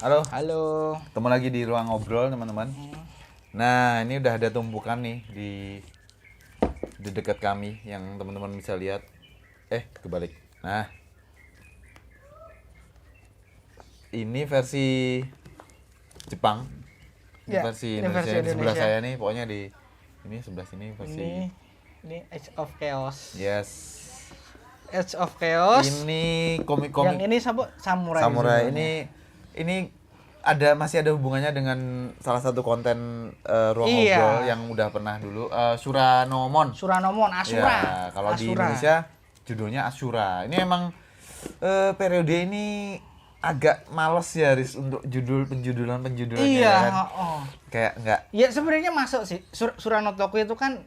Halo, Halo. ketemu lagi di ruang ngobrol teman-teman. Nah, ini udah ada tumpukan nih di dekat kami yang teman-teman bisa lihat. Kebalik. Nah, ini versi Jepang. Ini Ya, versi ini versi Indonesia. Di sebelah Indonesia. saya nih, pokoknya di ini sebelah sini versi. Ini Age of Chaos. Yes. Age of Chaos. Ini komik-komik. Yang ini samurai. Samurai sebenarnya. ini masih ada hubungannya dengan salah satu konten ruang Iya. ngobrol yang udah pernah dulu Suranomon. Suranomon, Asura. Ya, kalau di Asura. Indonesia judulnya Asura. Ini emang periode ini agak males ya Riz untuk penjudulannya Iya, kan. Kayak enggak Ya sebenarnya masuk sih. Suranotoku itu kan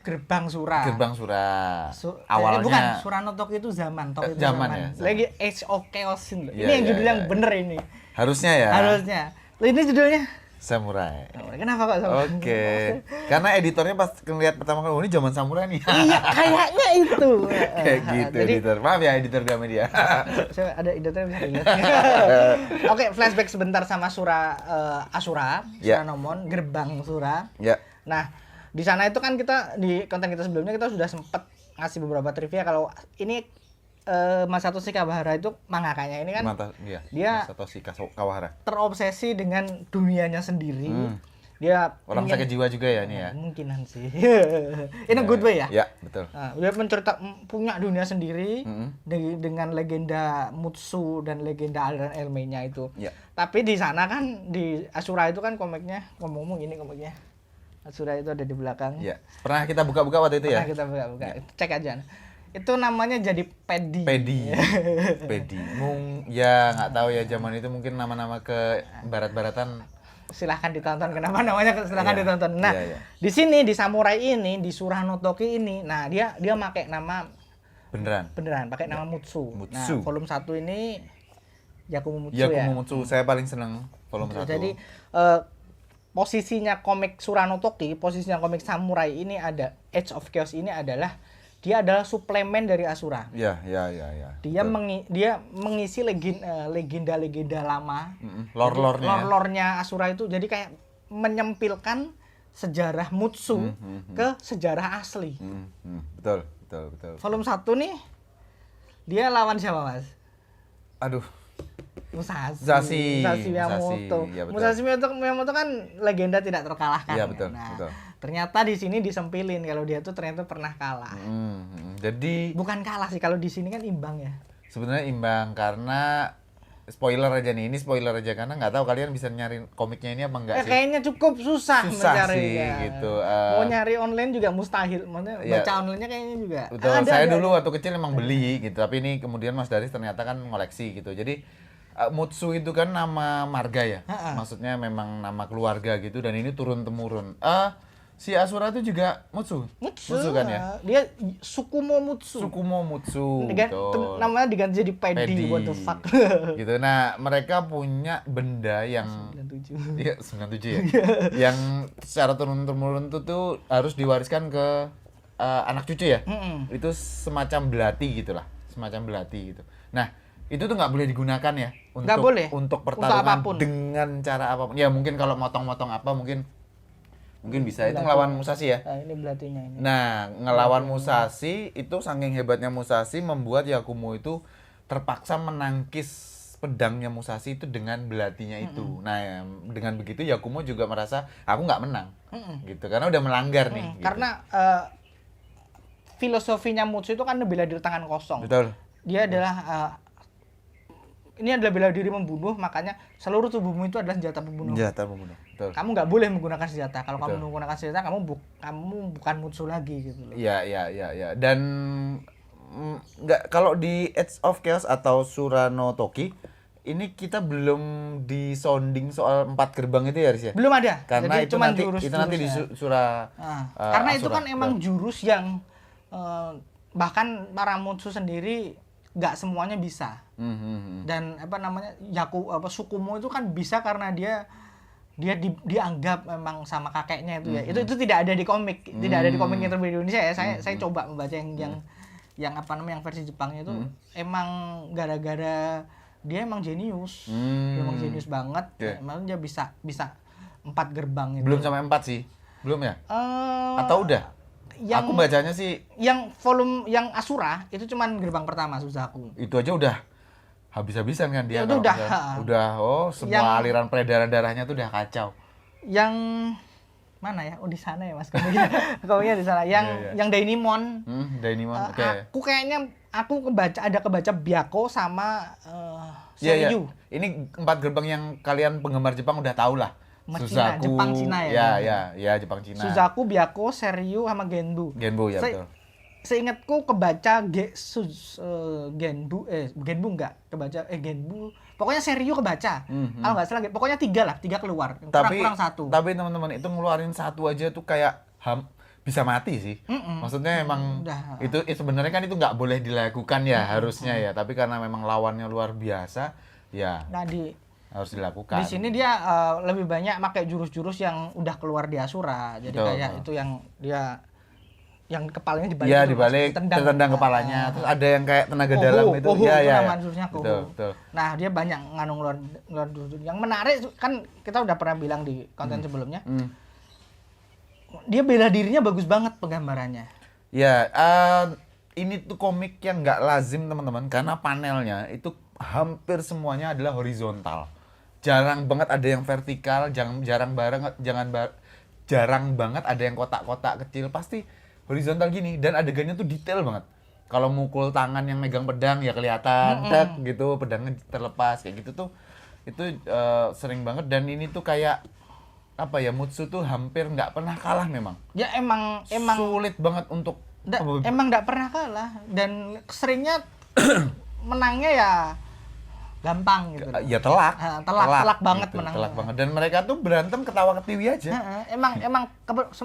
gerbang Sura. Gerbang Sura. Awalnya bukan Awalnya Suranotoku itu zaman, Toku itu zaman zaman. ya, zaman. Lagi Age of Chaos ini. Iya, Ini yang iya, judul iya, yang iya. bener ini. harusnya ya Harusnya. Loh, ini judulnya. Samurai. Kenapa kok sama? Oke. Karena editornya pas ngeliat pertama kali, oh ini zaman samurai nih. Iya, kayaknya itu. Kayak gitu Jadi, editor. Maaf ya editor Gramedia. saya ada editornya bisa dilihat. Oke, flashback sebentar sama Asura, Ya. Suranomon, gerbang Sura. Ya. Nah, di sana itu kan kita di konten kita sebelumnya kita sudah sempat ngasih beberapa trivia kalau ini Masato Shikabahara itu mangakanya ini kan Iya. dia- Satoshi Kawahara. terobsesi dengan dunianya sendiri. Hmm. Dia Orang ingin- sakit jiwa juga ya ini ya. Mungkinan sih. In a good way ya. Ya, betul. Nah, dia punya dunia sendiri Mm-mm. dengan legenda Mutsu dan legenda aliran Elmenya itu. Ya. Tapi di sana kan di Asura itu kan komiknya, ngomong-ngomong ini komiknya. Asura itu ada di belakang. Ya. Pernah kita buka-buka waktu itu ya? Pernah kita buka-buka. Cek aja. Itu namanya jadi Pedi. Pedi. Pedi. Ya nggak tahu ya zaman itu mungkin nama-nama ke barat-baratan. Silahkan ditonton, kenapa namanya silahkan Iya. ditonton. Nah, Iya, iya. di sini di Samurai ini, di Suranotoki ini, nah dia pakai nama Beneran. pakai nama Mutsu. Mutsu. Nah, volume 1 ini Yakumo Mutsu Ya, ya. Kumumutsu. Saya paling seneng volume 1. Jadi posisinya komik Suranotoki, posisinya komik Samurai ini ada Age of Chaos ini adalah dia adalah suplemen dari Asura. Ya. Dia Betul. dia mengisi legenda-legenda lama. Lore-lorenya. ya. Lore-lorenya Asura itu jadi kayak menyempilkan sejarah Mutsu ke sejarah asli. Betul. Volume 1 nih dia lawan siapa, Mas? Aduh. Musashi Miyamoto. Iya, betul. Musashi Miyamoto kan legenda tidak terkalahkan. Iya, betul, Nah, betul. ternyata di sini disempilin kalau dia tuh ternyata pernah kalah. Jadi Bukan kalah sih, kalau di sini kan imbang ya. sebenarnya imbang karena spoiler aja nih. Ini spoiler aja karena nggak tahu kalian bisa nyari komiknya ini apa enggak sih. Kayaknya cukup susah Susah mencarinya. sih, gitu. Mau nyari online juga mustahil. Maksudnya Iya. baca online-nya kayaknya juga. Betul, Ada, saya ada. dulu waktu kecil emang beli gitu, tapi ini kemudian Mas Daris ternyata kan ngoleksi gitu. Jadi Mutsu itu kan nama marga ya, maksudnya memang nama keluarga gitu dan ini turun temurun. Si Asura itu juga Mutsu kan ya? Dia Sukumo Mutsu. Sukumo Mutsu. Betul. Namanya diganti jadi Pedi. Pedi. What the fuck. Gitu. Nah, mereka punya benda yang 97. Iya, 97 ya. Yang secara turun-temurun tuh harus diwariskan ke anak cucu ya. Itu semacam belati gitulah, semacam belati gitu. Nah, itu tuh nggak boleh digunakan ya Nggak boleh. untuk Untuk pertarungan apapun. dengan cara apapun. Ya mungkin kalau motong-motong apa mungkin bisa. Itu Belati. ngelawan Musashi ya. Nah, ini belatinya ini. Nah, ngelawan Musashi itu saking hebatnya Musashi membuat Yakumo itu terpaksa menangkis pedangnya Musashi itu dengan belatinya itu. Nah, ya, dengan begitu Yakumo juga merasa aku nggak menang, gitu karena udah melanggar nih. Gitu. Karena filosofinya Mutsu itu kan bela diri tangan kosong. Betul. Dia adalah ini adalah bela diri membunuh, makanya seluruh tubuhmu itu adalah senjata pembunuh. Senjata membunuh. Betul. Kamu nggak boleh menggunakan senjata. Kalau Betul. kamu menggunakan senjata, kamu bukan Mutsu lagi gitu loh. Iya. Dan nggak kalau di Age of Chaos atau Suranotoki ini kita belum disonding soal 4 gerbang itu ya, Riz ya? Belum ada. Karena Jadi itu cuman nanti di Sura karena itu Asura. kan emang jurus yang bahkan para Mutsu sendiri nggak semuanya bisa. Dan apa namanya Sukumo itu kan bisa karena dia dianggap memang sama kakeknya itu ya. Itu tidak ada di komik, tidak ada di komik yang terbit di Indonesia ya. Saya coba membaca yang apa namanya yang versi Jepangnya itu emang gara-gara dia emang jenius. Dia emang jenius banget. Emang dia bisa 4 gerbang itu. Belum sampai 4 sih. Belum ya? Atau udah? Aku bacanya sih yang volume yang Asura itu cuman gerbang pertama Suzaku. Itu aja udah habis-habisan kan dia. Itu udah semua aliran peredaran darahnya tuh udah kacau. Yang mana ya? Oh di sana ya Mas. Komiknya di sana. Yang Dainimon. Dainimon. Oke. Aku kebaca Byakko sama Seiryu. Ini 4 gerbang yang kalian penggemar Jepang udah tahu lah. Suzaku, Jepang Cina ya. Ya Jepang Cina. Suzaku, Byakko, Seiryu sama Genbu. Genbu ya betul. Seingatku kebaca Genbu Genbu. Pokoknya Seiryu kebaca. Kalau nggak salah pokoknya 3 keluar. Kurang 1. Tapi teman-teman itu ngeluarin 1 aja tuh kayak bisa mati sih. Maksudnya emang itu sebenarnya kan itu nggak boleh dilakukan ya harusnya ya. Tapi karena memang lawannya luar biasa ya. Harus dilakukan. Di sini dia lebih banyak pakai jurus-jurus yang udah keluar di Asura. Jadi kayak itu yang dia yang kepalanya dibalik. Iya, dibalik tertendang kepalanya. Terus ada yang kayak tenaga dalam itu. Iya. Jurusnya betul. Nah, dia banyak ngeluar jurus. Yang menarik kan kita udah pernah bilang di konten sebelumnya. Dia bela dirinya bagus banget penggambarannya. Ya, ini tuh komik yang nggak lazim teman-teman karena panelnya itu hampir semuanya adalah horizontal. Jarang banget ada yang vertikal, jarang banget ada yang kotak-kotak kecil, pasti horizontal gini dan adegannya tuh detail banget. Kalau mukul tangan yang megang pedang ya kelihatan, gitu, pedangnya terlepas kayak gitu tuh itu sering banget dan ini tuh kayak apa ya, Mutsu tuh hampir nggak pernah kalah memang. Ya emang sulit banget untuk emang nggak pernah kalah dan seringnya menangnya ya gampang gitu. Ya telak banget gitu, menang. Telak banget dan mereka tuh berantem ketawa ketiwi aja. Emang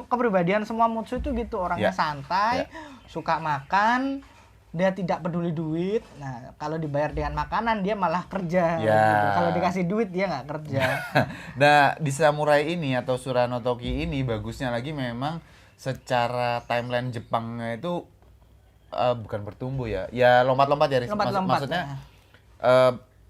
kepribadian semua Mutsu itu gitu, orangnya santai, suka makan, dia tidak peduli duit. Nah, kalau dibayar dengan makanan dia malah kerja gitu. Kalau dikasih duit dia nggak kerja. Nah, di Samurai ini atau Suranotoki ini bagusnya lagi memang secara timeline Jepangnya itu bukan bertumbuh ya. Ya lompat-lompat ya. Maksudnya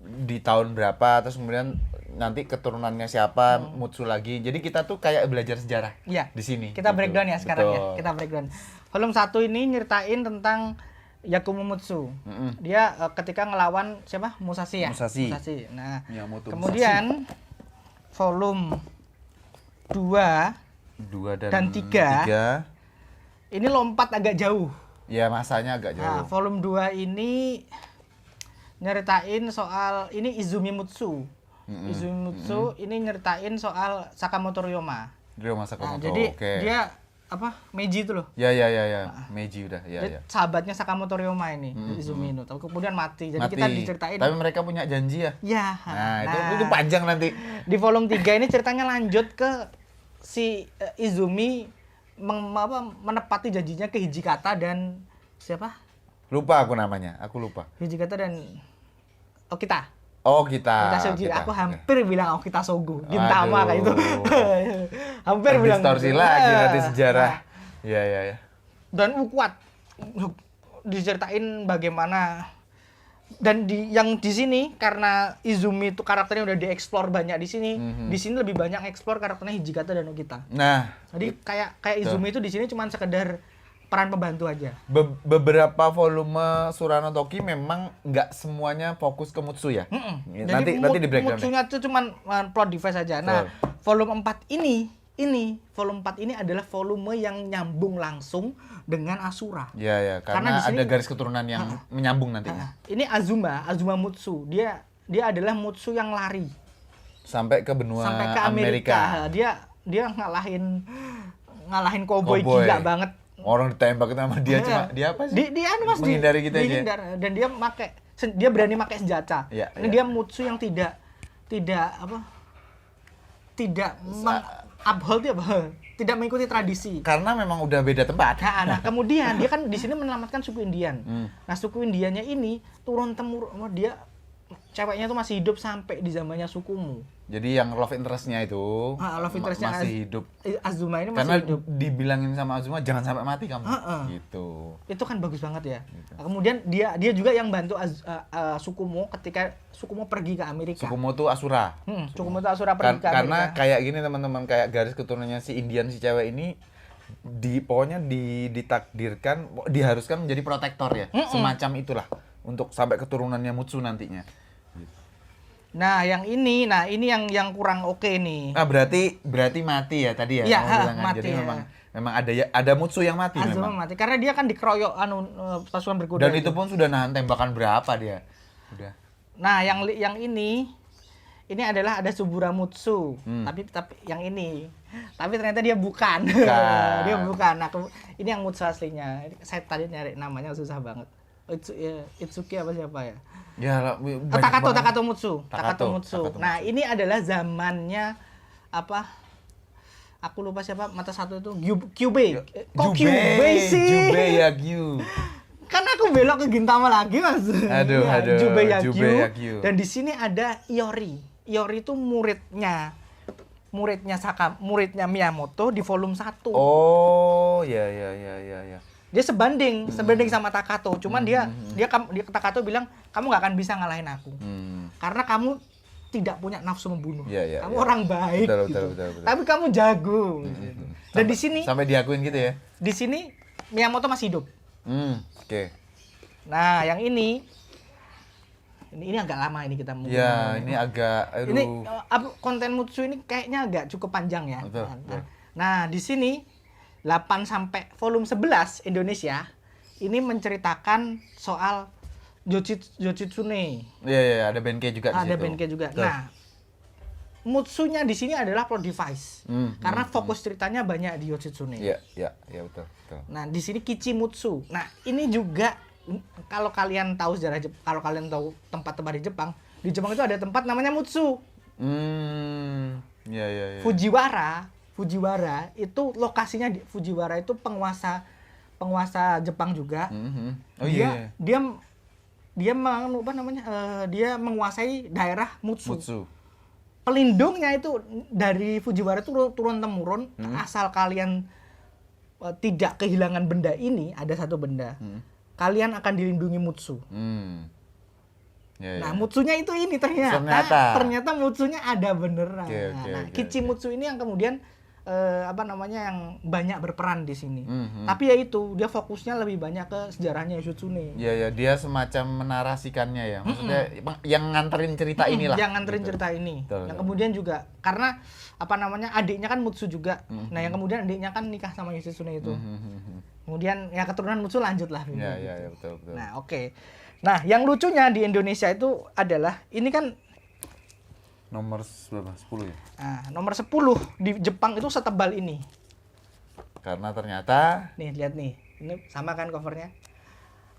di tahun berapa terus kemudian nanti keturunannya siapa, Mutsu lagi. Jadi kita tuh kayak belajar sejarah di sini. Kita breakdown ya sekarang. Betul. Ya. Kita breakdown. Volume 1 ini nyeritain tentang Yakumo Mutsu. Dia ketika ngelawan siapa? Musashi ya? Musashi. Nah, Miyamoto kemudian Musashi. Volume 2 dan 3 ini lompat agak jauh. Ya, masanya agak jauh. Nah, volume 2 ini nyeritain soal ini Izumi Mutsu. Izumi Mutsu ini nyeritain soal Sakamoto Ryoma. Sakamoto. Jadi dia Meiji itu loh. Ya. Meiji udah. Ya. Sahabatnya Sakamoto Ryoma ini, Izumi itu. Kemudian mati. Jadi kita diceritain. Tapi mereka punya janji ya. Ya. Nah, itu panjang nanti. Di volume 3 ini ceritanya lanjut ke si Izumi menepati janjinya ke Hijikata dan siapa? Lupa aku namanya. Aku lupa. Hijikata dan Okita. Sogi. Aku hampir bilang Okita Sogu. Gintama kayak itu. Hampir bilang distorsi lagi nanti sejarah. Iya. Dan kuat. Diceritain bagaimana dan yang di sini karena Izumi itu karakternya udah dieksplor banyak di sini. Di sini lebih banyak eksplor karakternya Hijikata dan Okita. Nah, jadi kayak Izumi itu di sini cuma sekedar peran pembantu aja. Beberapa volume Suranotoki memang nggak semuanya fokus ke Mutsu ya. Nanti di breakdown. Mutsunya itu cuma plot device aja. Nah, volume 4 volume 4 ini adalah volume yang nyambung langsung dengan Asura. Iya, karena ada garis keturunan yang menyambung nantinya. Ini Azuma Mutsu. Dia adalah Mutsu yang lari sampai ke benua Amerika. Dia ngalahin cowboy gila banget. Orang ditembak sama dia cuma dia apa sih? Dia menghindari kita aja. Dan dia berani pakai senjata. Ini dia Mutsu yang tidak tidak mengikuti tradisi. Karena memang udah beda tempat. Nah, kemudian dia kan di sini menyelamatkan suku Indian. Nah, suku Indiannya ini turun temurun dia ceweknya tuh masih hidup sampai di zamannya Sukumu. Jadi yang love interest-nya itu Love interest-nya masih hidup. Azuma ini masih Karena hidup. dibilangin sama Azuma jangan sampai mati kamu. Gitu. Itu kan bagus banget ya. Nah, kemudian dia juga yang bantu Sukumo ketika Sukumo pergi ke Amerika. Sukumo tuh Asura. Sukumo tuh Asura pergi ke Amerika. Karena kayak gini teman-teman, kayak garis keturunannya si Indian si cewek ini pokoknya ditakdirkan, diharuskan menjadi protektor ya. Semacam itulah untuk sampai keturunannya Mutsu nantinya. Nah, yang ini yang kurang oke nih. Nah, berarti mati ya tadi ya. Iya, Jadi mati ya. memang ada Mutsu yang mati Azuma memang. mati karena dia kan dikeroyok pasukan berkuda. Dan itu pun sudah nahan tembakan berapa dia. Udah. Nah, yang ini adalah ada Subura Mutsu. Tapi yang ini. Tapi ternyata dia bukan. Dia bukan. Nah, ini yang Mutsu aslinya. Saya tadi nyari namanya susah banget. Itsuki apa siapa ya? Ya, Takato Mutsu. Takato Mutsu. Nah, ini adalah zamannya apa? Aku lupa siapa, mata satu itu Kyubei. Kok Kyubei sih? Jubei Yagyu. Kan aku belok ke Gintama lagi, Mas. Aduh. Jubei Jubei Yagyu. Yagyu. Dan di sini ada Iori. Iori itu muridnya Miyamoto di volume 1. Oh, ya. Dia sebanding sama Takato. Cuman dia Takato bilang kamu nggak akan bisa ngalahin aku. Karena kamu tidak punya nafsu membunuh. Kamu orang baik. Betul. Tapi kamu jago. Dan di sini sampai diakuin gitu ya. Di sini Miyamoto masih hidup. Oke. Nah, yang ini agak lama ini kita mau. Ya, ini agak Ini konten Mutsu ini kayaknya agak cukup panjang ya. Betul. Nah, di sini 8 sampai volume 11 Indonesia ini menceritakan soal Yoshitsune. Iya, ada Benkei juga di situ. Ada Benkei juga. Betul. Nah, Mutsunya di sini adalah plot device. Karena fokus ceritanya banyak di Yoshitsune. Iya, betul. Nah, di sini Kichimutsu. Nah, ini juga kalau kalian tahu sejarah kalau kalian tahu tempat-tempat di Jepang itu ada tempat namanya Mutsu. Iya. Fujiwara itu lokasinya di Fujiwara itu penguasa Jepang juga. Oh iya. Dia dia menguasai daerah Mutsu. Mutsu. Pelindungnya itu dari Fujiwara itu turun temurun. Asal kalian tidak kehilangan benda ini, ada satu benda. Kalian akan dilindungi Mutsu. Nah, Mutsunya itu ini ternyata Mutsunya ada beneran. Kichimutsu ini yang kemudian yang banyak berperan di sini. Tapi ya itu, dia fokusnya lebih banyak ke sejarahnya Yoshitsune. Iya, dia semacam menarasikannya ya. Maksudnya yang nganterin cerita inilah. Yang nganterin cerita ini. Yang kemudian juga karena adiknya kan Mutsu juga. Nah, yang kemudian adiknya kan nikah sama Yoshitsune itu. Kemudian ya keturunan Mutsu lanjut lah. Iya, betul. Nah, oke. Nah, yang lucunya di Indonesia itu adalah ini kan nomor berapa? 10 ya? Nah, nomor 10 di Jepang itu setebal ini. Karena ternyata nih, lihat nih. Ini sama kan covernya.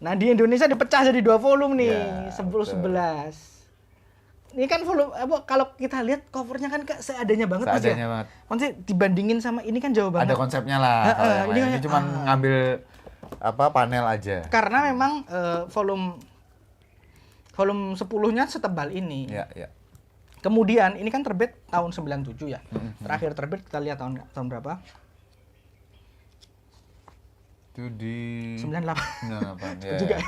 Nah, di Indonesia dipecah jadi 2 volume nih, 10-11. Ini kan volume kalau kita lihat covernya kan seadanya banget Mas ya. Banget. Maksudnya dibandingin sama ini kan jauh banget. Ada konsepnya lah. Ini cuma ngambil panel aja. Karena memang volume 10-nya setebal ini. Iya. Kemudian ini kan terbit tahun 97 ya. Terakhir terbit kita lihat tahun berapa? Itu di 98 ya. Juga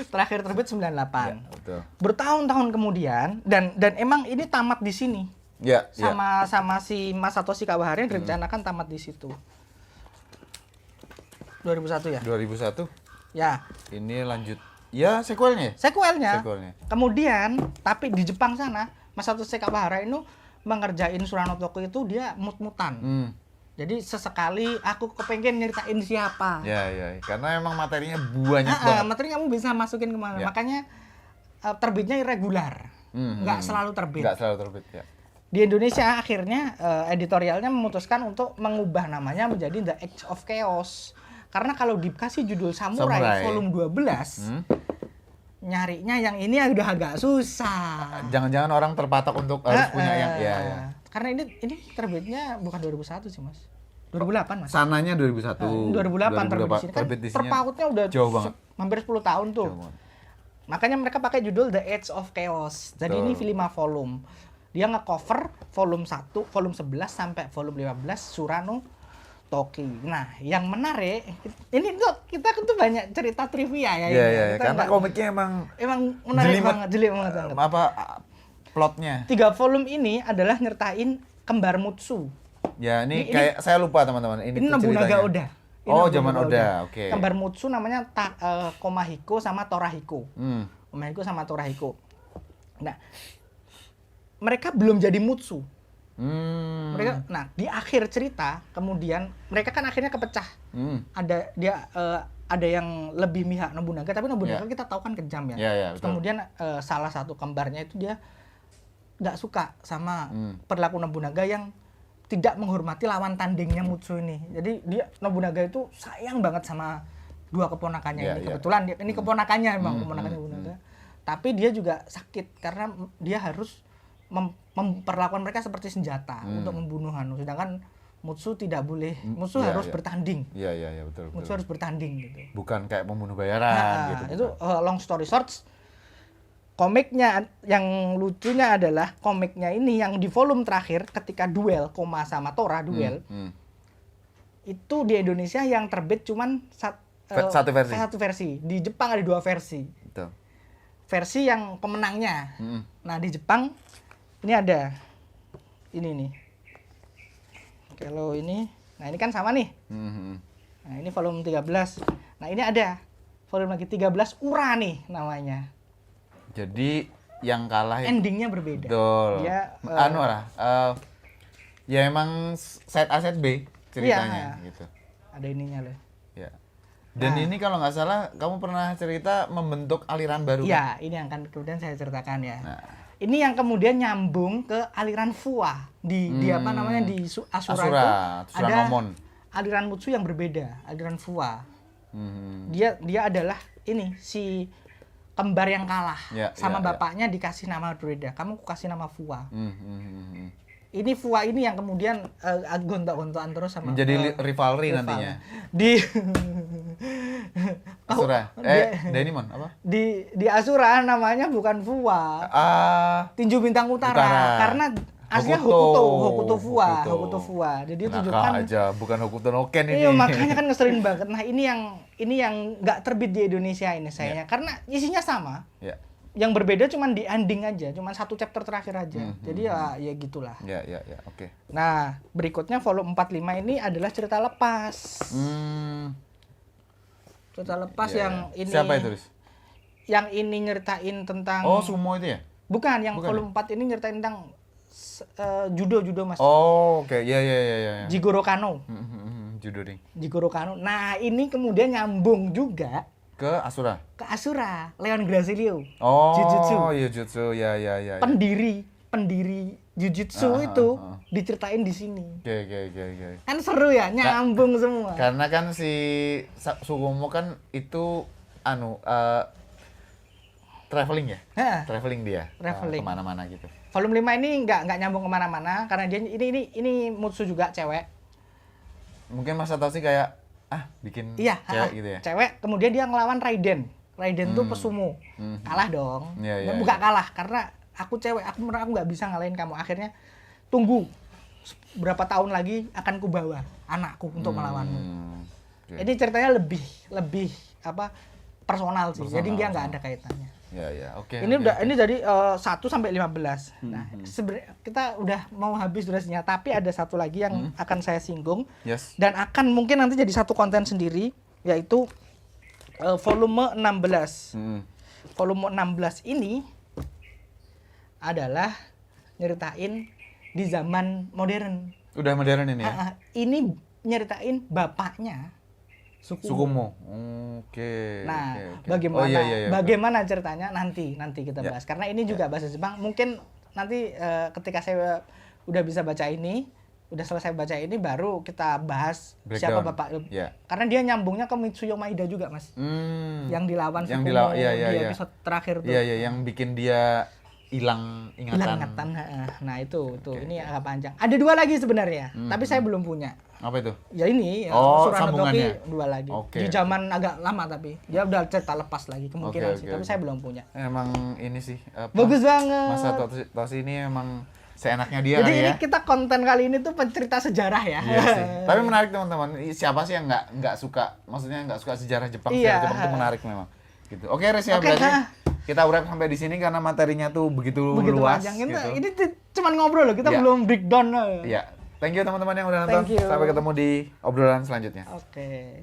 terakhir terbit 98. Ya, betul. Bertahun-tahun kemudian dan emang ini tamat di sini. Ya, sama si Mas Satoshi Kawahara direncanakan tamat di situ. 2001 ya? 2001. Ya. Ini lanjut. Ya, sequelnya. Kemudian tapi di Jepang sana Mas Satoshi Kawahara itu mengerjain Suranotoko itu dia mut-mutan. Jadi sesekali aku kepengen nyeritain siapa. Ya. Karena emang materinya banyak banget. Materi kamu bisa masukin kemana. Makanya terbitnya irregular. Nggak selalu terbit. Ya. Di Indonesia akhirnya editorialnya memutuskan untuk mengubah namanya menjadi The Age of Chaos. Karena kalau dikasih judul Samurai. Volume 12, nyarinya yang ini udah agak susah. Jangan-jangan orang terpatok untuk harus punya yang ya. Karena ini terbitnya bukan 2001 sih, Mas. 2008, Mas. Sananya 2001. 2008 terbit di sini. Terbit di sini. Terpautnya udah jauh banget. Hampir 10 tahun tuh. Makanya mereka pakai judul The Age of Chaos. Jadi ini 5 volume. Dia nge-cover volume 1, volume 11 sampai volume 15 Surano Toki. Nah, yang menarik ini tuh kita tuh banyak cerita trivia ya. Iya, karena komiknya emang menarik banget, jeli banget. Apa plotnya? 3 volume ini adalah nyertain kembar Mutsu. Ya, ini kayak saya lupa teman-teman. Ini Nobunaga Oda. Oh, zaman Oda. Oke. Kembar Mutsu namanya Komahiko sama Torahiko. Komahiko sama Torahiko. Nah, mereka belum jadi Mutsu. Mereka, nah di akhir cerita kemudian mereka kan akhirnya kepecah. Ada yang lebih mihak Nobunaga, tapi Nobunaga kita tahu kan kejam ya. Kemudian salah satu kembarnya itu dia nggak suka sama perilaku Nobunaga yang tidak menghormati lawan tandingnya Mutsu ini. Jadi Nobunaga itu sayang banget sama 2 keponakannya ini. Kebetulan ini keponakannya memang keponakannya Nobunaga. Tapi dia juga sakit karena dia harus memperlakukan mereka seperti senjata untuk membunuh sedangkan Mutsu tidak boleh. Mutsu harus bertanding. Iya, betul. Mutsu harus bertanding gitu. Bukan kayak pembunuh bayaran gitu. Itu long story short, komiknya yang lucunya adalah komiknya ini yang di volume terakhir ketika duel Koma sama Tora duel. Itu di Indonesia yang terbit cuman satu versi. Di Jepang ada 2 versi. Betul. Versi yang pemenangnya. Nah, di Jepang ini ada ini nih. Kalau ini, nah ini kan sama nih. Nah, ini volume 13. Nah, ini ada volume lagi 13 Ura nih namanya. Jadi yang kalah endingnya berbeda. Betul. Dia ya emang set A set B ceritanya gitu. Ada ininya loh. Ya. Dan ini kalau nggak salah kamu pernah cerita membentuk aliran baru. Iya, ini yang kan kemudian saya ceritakan ya. Nah. Ini yang kemudian nyambung ke aliran Fuwa di apa namanya di Asura itu ada aliran Mutsu yang berbeda, aliran Fuwa. Dia adalah ini si kembar yang kalah sama bapaknya dikasih nama Druida. Kamu kasih nama Fuwa. Ini Fuwa ini yang kemudian gonta-gontaan terus sama menjadi rivalry nantinya. Di Asura. Daimon apa? Di Asura namanya bukan Fuwa. Tinju Bintang Utara. Karena aslinya Hokuto Fuwa. Jadi tunjukkan aja, bukan Hokuto no Ken ini. Iya, makanya kan ngeselin banget. Nah, ini yang nggak terbit di Indonesia ini sayangnya. Karena isinya sama. Yang berbeda cuma di ending aja, cuma 1 chapter terakhir aja. Jadi ya gitulah. Oke. Nah, berikutnya volume 45 ini adalah cerita lepas. Cerita lepas yang ini. Siapa itu, Riz? Yang ini nyeritain tentang sumo itu ya? Bukan, yang volume 4 ini nyeritain tentang judo Mas. Oh, oke. Iya. Jigoro Kano. Judo ring. Jigoro Kano. Nah, ini kemudian nyambung juga ke Asura. Leon Gracilio. Jujutsu. Ya. Pendiri Jujutsu itu diceritain di sini. Oke. Kan seru ya, nyambung semua. Karena kan si Sukumo kan itu traveling ya? Traveling dia. Kemana-mana gitu. Volume 5 ini nggak nyambung kemana-mana karena dia ini Mutsu juga cewek. Mungkin Mas Satoshi kayak bikin cewek gitu ya. Cewek, kemudian dia ngelawan Raiden tuh pesumo. Kalah dong. Bukan kalah karena aku cewek, aku nggak bisa ngalahin kamu. Akhirnya tunggu berapa tahun lagi akan kubawa anakku untuk melawanmu. Ini ceritanya lebih personal sih. Jadi dia nggak ada kaitannya. Oke. Ini dari 1 sampai 15. Nah, sebenarnya kita udah mau habis durasinya, tapi ada satu lagi yang akan saya singgung dan akan mungkin nanti jadi satu konten sendiri, yaitu volume 16. Volume 16 ini adalah nyeritain di zaman modern. Udah modern ini ya? Ini nyeritain bapaknya Sukumo. Oke. Nah, bagaimana ceritanya nanti kita bahas. Karena ini juga bahasa Jepang. Mungkin nanti ketika saya udah bisa baca ini, udah selesai baca ini, baru kita bahas siapa bapak. Karena dia nyambungnya ke Mitsuyo Maeda juga, Mas. Yang dilawan Sukumo di episode terakhir tuh. Yang bikin dia hilang Hilang ingatan. ingatan. Nah itu ini agak panjang. Ada 2 lagi sebenarnya, tapi saya belum punya. Apa itu? Ya ini, Oh, Suranotoki sambungannya. 2 lagi. Oke. Di zaman agak lama tapi dia udah cerita lepas lagi kemungkinan Oke, sih, oke, tapi oke. saya belum punya. Emang ini sih apa, Bagus banget. Masa Toshi ini emang seenaknya dia Jadi kali ini ya. kita konten kali ini tuh pencerita sejarah ya. Iya sih. Tapi menarik teman-teman. Siapa sih yang nggak suka, maksudnya nggak suka sejarah Jepang? Iya. Sejarah Jepang itu menarik memang. Gitu. Oke, Riz ya, Oke, berarti nah. kita wrap sampai di sini karena materinya tuh begitu Begitu luas. panjang. Gitu. Ini cuman ngobrol loh, kita Iya. belum breakdown. Iya. Thank you teman-teman yang udah nonton. Thank you. Sampai ketemu di obrolan selanjutnya. Oke.